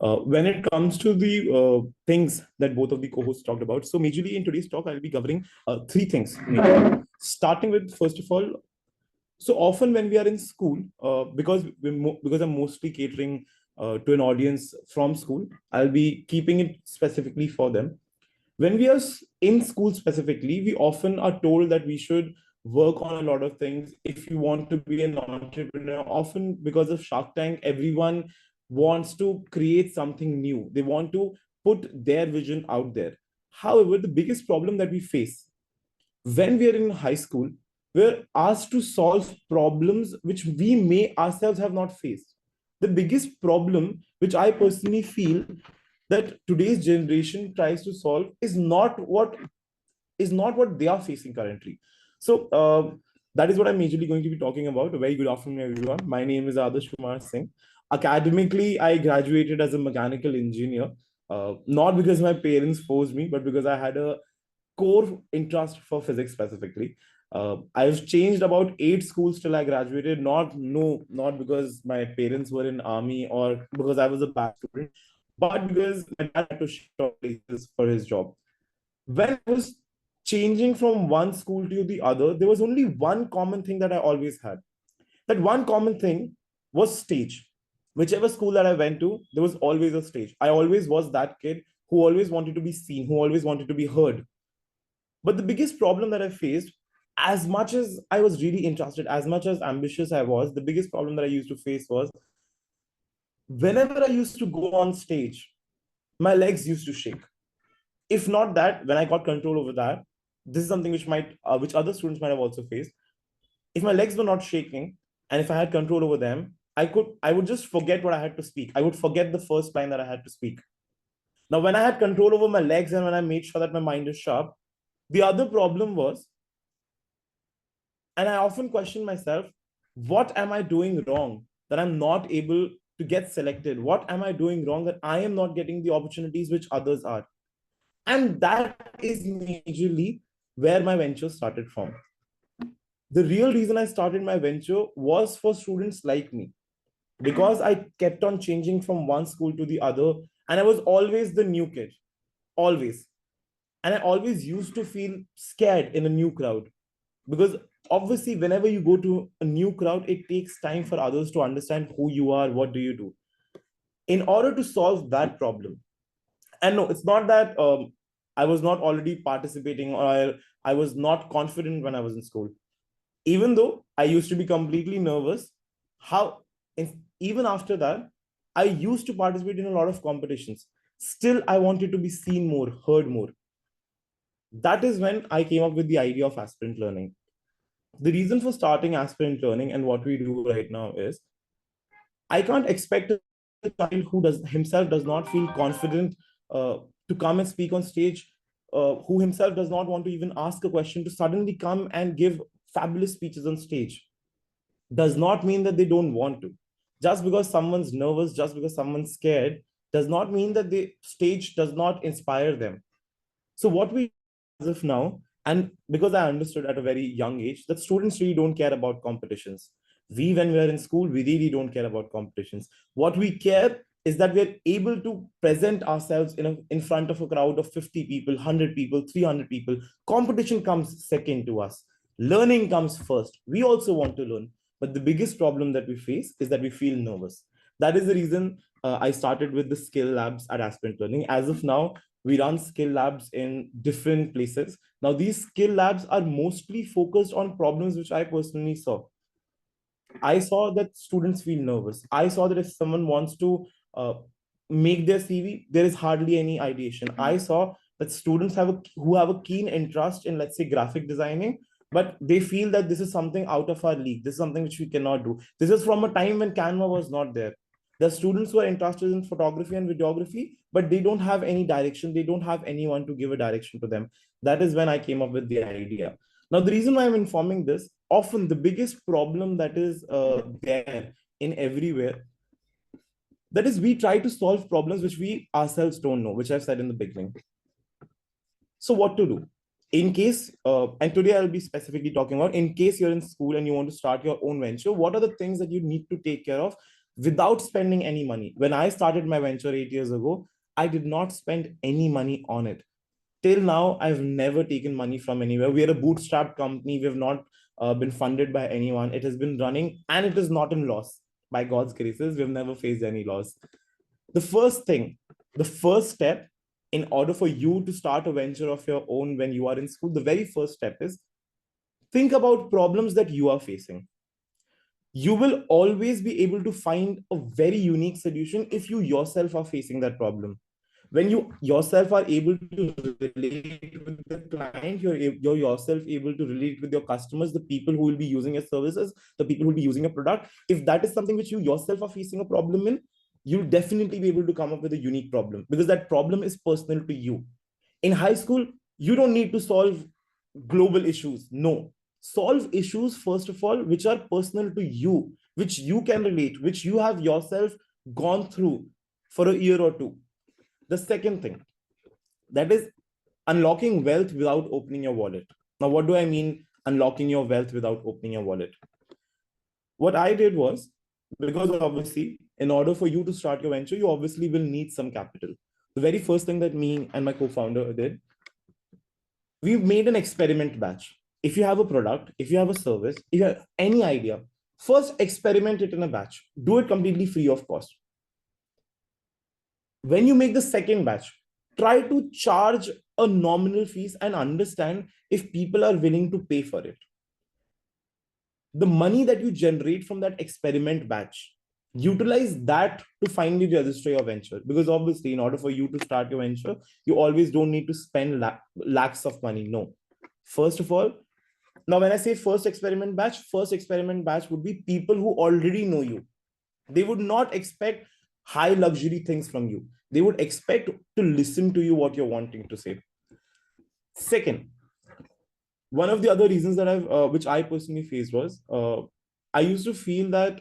When it comes to the things that both of the co-hosts talked about, so majorly in today's talk, I'll be covering three things. Majorly. Starting with, first of all, so often when we are in school, because I'm mostly catering to an audience from school, I'll be keeping it specifically for them. When we are in school specifically, we often are told that we should work on a lot of things if you want to be an entrepreneur. Often because of Shark Tank, everyone wants to create something new. They want to put their vision out there. However, the biggest problem that we face when we are in high school, we're asked to solve problems which we may ourselves have not faced. The biggest problem, which I personally feel that today's generation tries to solve, is not what they are facing currently. So that is what I'm majorly going to be talking about. A very good afternoon, everyone. My name is Adarsh Kumar Singh. Academically, I graduated as a mechanical engineer, not because my parents forced me, but because I had a core interest for physics specifically. I've changed about 8 schools till I graduated. Not because my parents were in army or because I was a bad student, but because my dad had to shift places for his job. When I was changing from one school to the other, there was only one common thing that I always had. That one common thing was stage. Whichever school that I went to, there was always a stage. I always was that kid who always wanted to be seen, who always wanted to be heard. But the biggest problem that I faced, as much as I was really interested, as much as ambitious I was, the biggest problem that I used to face was whenever I used to go on stage, my legs used to shake. If not that, when I got control over that, this is something which other students might have also faced. If my legs were not shaking, and if I had control over them, I would just forget what I had to speak. I would forget the first line that I had to speak. Now, when I had control over my legs and when I made sure that my mind is sharp, the other problem was, and I often question myself, what am I doing wrong that I'm not able to get selected? What am I doing wrong that I am not getting the opportunities which others are? And that is majorly where my venture started from. The real reason I started my venture was for students like me, because I kept on changing from one school to the other, and I was always the new kid, always. And I always used to feel scared in a new crowd, because obviously whenever you go to a new crowd, it takes time for others to understand who you are, what do you do. In order to solve that problem, and no, it's not that I was not already participating or I was not confident when I was in school. Even though I used to be completely nervous, how even after that, I used to participate in a lot of competitions. Still, I wanted to be seen more, heard more. That is when I came up with the idea of aspirant learning. The reason for starting aspirant learning and what we do right now is I can't expect a child who does not feel confident to come and speak on stage, who himself does not want to even ask a question, to suddenly come and give fabulous speeches on stage. Does not mean that they don't want to. Just because someone's nervous, just because someone's scared, does not mean that the stage does not inspire them. So what we as of now, and because I understood at a very young age that students really don't care about competitions. When we are in school, we really don't care about competitions. What we care is that we're able to present ourselves in front of a crowd of 50 people, 100 people, 300 people. Competition comes second to us. Learning comes first. We also want to learn. But the biggest problem that we face is that we feel nervous. That is the reason I started with the skill labs at Aspirant Learning. As of now, we run skill labs in different places. Now, these skill labs are mostly focused on problems which I personally saw. I saw that students feel nervous. I saw that if someone wants to make their CV, there is hardly any ideation. I saw that students who have a keen interest in, let's say, graphic designing, but they feel that this is something out of our league. This is something which we cannot do. This is from a time when Canva was not there. There are students who are interested in photography and videography, but they don't have any direction. They don't have anyone to give a direction to them. That is when I came up with the idea. Now, the reason why I'm informing this, often the biggest problem that is there in everywhere, that is we try to solve problems which we ourselves don't know, which I've said in the beginning. So what to do? In case, and today I'll be specifically talking about, in case you're in school and you want to start your own venture, what are the things that you need to take care of without spending any money. When I started my venture 8 years ago, I did not spend any money on it. Till now, I've never taken money from anywhere. We are a bootstrap company. We have not been funded by anyone. It has been running and it is not in loss. By God's graces, we've never faced any loss. The first thing, the first step in order for you to start a venture of your own when you are in school, the very first step is think about problems that you are facing. You will always be able to find a very unique solution if you yourself are facing that problem. When you yourself are able to relate with the client, you're yourself able to relate with your customers, the people who will be using your services, the people who will be using your product. If that is something which you yourself are facing a problem in, you'll definitely be able to come up with a unique problem because that problem is personal to you. In high school, you don't need to solve global issues. No, solve issues first of all which are personal to you, which you can relate, which you have yourself gone through for a year or two. The second thing, that is unlocking wealth without opening your wallet. Now, what do I mean unlocking your wealth without opening your wallet? What I did was, because obviously, in order for you to start your venture, you obviously will need some capital. The very first thing that me and my co-founder did, we made an experiment batch. If you have a product, if you have a service, if you have any idea, first experiment it in a batch. Do it completely free of cost. When you make the second batch, try to charge a nominal fees and understand if people are willing to pay for it. The money that you generate from that experiment batch, utilize that to finally register your venture. Because obviously, in order for you to start your venture, you always don't need to spend lakhs of money. No. First of all, now when I say first experiment batch would be people who already know you. They would not expect high luxury things from you. They would expect to listen to you what you're wanting to say. Second, one of the other reasons that which I personally faced was, I used to feel that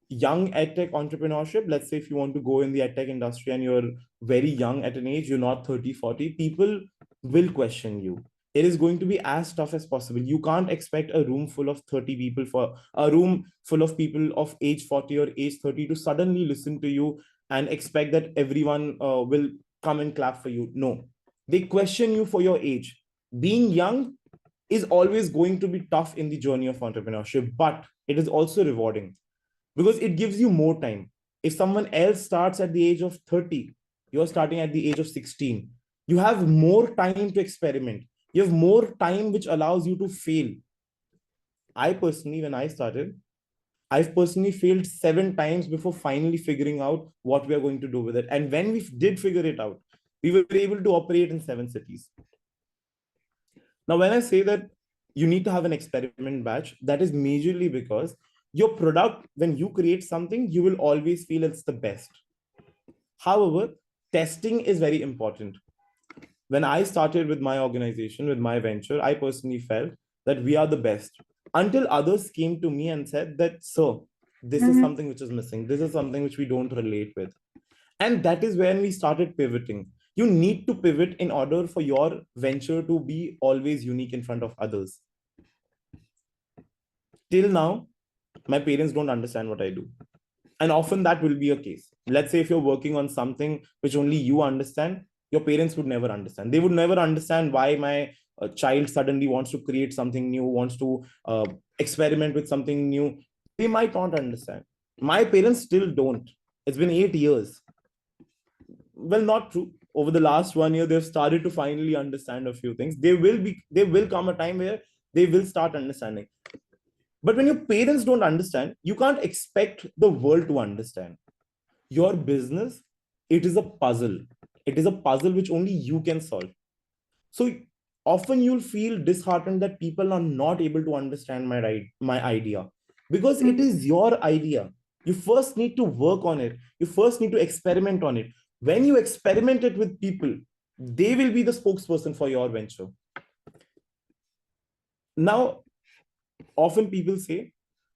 young edtech entrepreneurship, let's say if you want to go in the edtech industry and you're very young at an age, you're not 30, 40, people will question you. It is going to be as tough as possible. You can't expect a room full of 30 people, for a room full of people of age 40 or age 30 to suddenly listen to you and expect that everyone will come and clap for you. No, they question you for your age. Being young is always going to be tough in the journey of entrepreneurship, but it is also rewarding because it gives you more time. If someone else starts at the age of 30, you're starting at the age of 16. You have more time to experiment. You have more time, which allows you to fail. I personally, when I started, I've personally failed 7 times before finally figuring out what we are going to do with it. And when we did figure it out, we were able to operate in 7 cities. Now, when I say that you need to have an experiment batch, that is majorly because your product, when you create something, you will always feel it's the best. However, testing is very important. When I started with my organization, with my venture, I personally felt that we are the best until others came to me and said that, sir, this is something which is missing. This is something which we don't relate with. And that is when we started pivoting. You need to pivot in order for your venture to be always unique in front of others. Till now, my parents don't understand what I do. And often that will be a case. Let's say if you're working on something which only you understand, your parents would never understand. They would never understand why my child suddenly wants to create something new, wants to experiment with something new. They might not understand. My parents still don't. It's been 8 years. Well, not true. Over the last 1 year, they've started to finally understand a few things. There will come a time where they will start understanding. But when your parents don't understand, you can't expect the world to understand. Your business, it is a puzzle. It is a puzzle which only you can solve. So often you'll feel disheartened that people are not able to understand my idea because it is your idea. You first need to work on it. You first need to experiment on it. When you experiment it with people, they will be the spokesperson for your venture. Now, often people say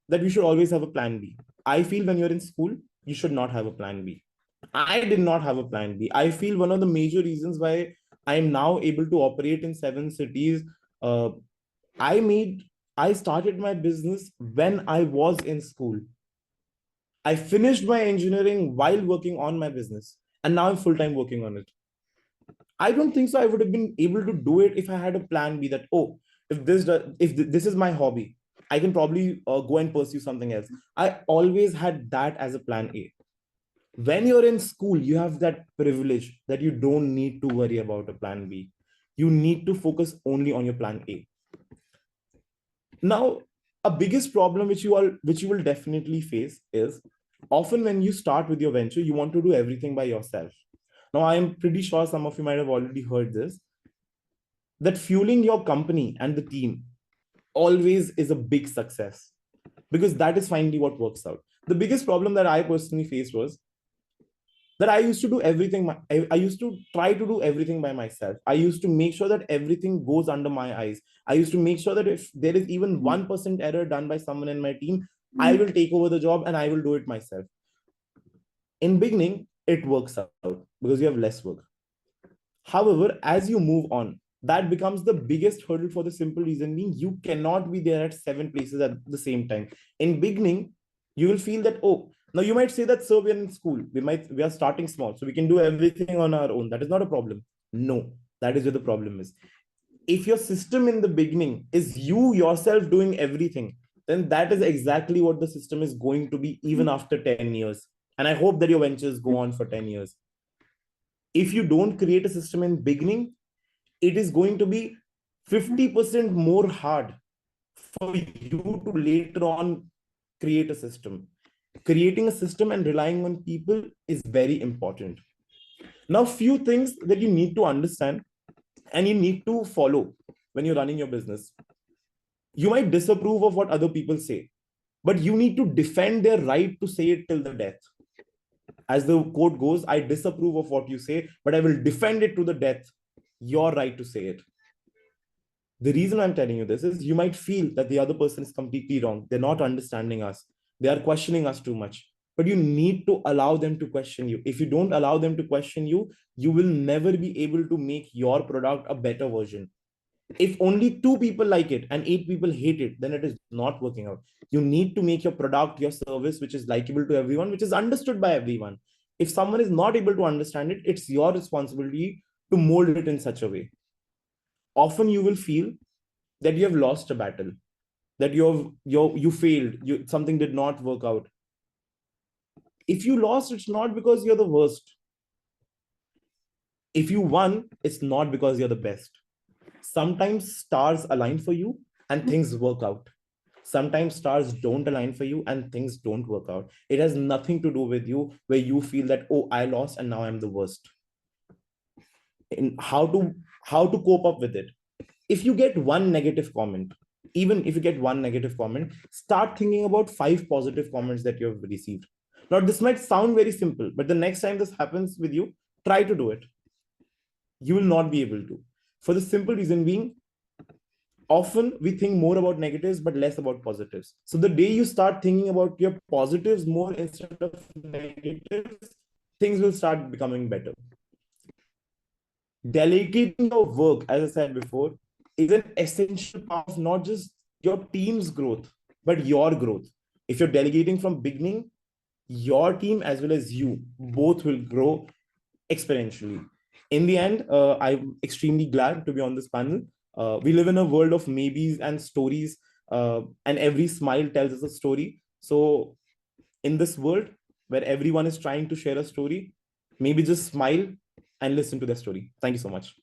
that we should always have a plan B. I feel when you're in school, you should not have a plan B. I did not have a plan B. I feel one of the major reasons why I am now able to operate in 7 cities. Uh, I started my business when I was in school. I finished my engineering while working on my business, and now I'm full-time working on it. I don't think so. I would have been able to do it if I had a plan B that, oh, if this is my hobby, I can probably go and pursue something else. I always had that as a plan A. When you're in school, you have that privilege that you don't need to worry about a plan B. You need to focus only on your plan A. Now, a biggest problem which you will definitely face is often when you start with your venture, you want to do everything by yourself. Now, I am pretty sure some of you might have already heard this, that fueling your company and the team always is a big success, because that is finally what works out. The biggest problem that I personally faced was that I used to do everything. I used to try to do everything by myself. I used to make sure that everything goes under my eyes. I used to make sure that if there is even 1% error done by someone in my team, I will take over the job and I will do it myself. In beginning, it works out because you have less work. However, as you move on, that becomes the biggest hurdle, for the simple reason being you cannot be there at 7 places at the same time. In beginning, you will feel that, oh, now you might say that, so we're in school, we are starting small, so we can do everything on our own. That is not a problem. No, that is where the problem is. If your system in the beginning is you yourself doing everything, then that is exactly what the system is going to be even after 10 years. And I hope that your ventures go on for 10 years. If you don't create a system in beginning, it is going to be 50% more hard for you to later on create a system. Creating a system and relying on people is very important. Now, few things that you need to understand and you need to follow when you're running your business. You might disapprove of what other people say, but you need to defend their right to say it till the death. As the quote goes, I disapprove of what you say, but I will defend it to the death. Your right to say it. The reason I'm telling you this is you might feel that the other person is completely wrong. They're not understanding us. They are questioning us too much. But you need to allow them to question you. If you don't allow them to question you, you will never be able to make your product a better version. If only 2 people like it and 8 people hate it, then it is not working out. You need to make your product, your service, which is likable to everyone, which is understood by everyone. If someone is not able to understand it, it's your responsibility to mold it in such a way. Often you will feel that you have lost a battle, that you failed, something did not work out. If you lost, it's not because you're the worst. If you won, it's not because you're the best. Sometimes stars align for you and things work out. Sometimes stars don't align for you and things don't work out. It has nothing to do with you where you feel that, oh, I lost and now I'm the worst. In how to cope up with it. If you get one negative comment, even if you get one negative comment, start thinking about 5 positive comments that you have received. Now, this might sound very simple, but the next time this happens with you, try to do it. You will not be able to. For the simple reason being, often we think more about negatives but less about positives. So the day you start thinking about your positives more instead of negatives, things will start becoming better. Delegating your work, as I said before, is an essential part of not just your team's growth, but your growth. If you're delegating from beginning, your team as well as you both will grow exponentially. In the end, I'm extremely glad to be on this panel. We live in a world of maybes and stories, and every smile tells us a story. So, in this world where everyone is trying to share a story, maybe just smile and listen to their story. Thank you so much.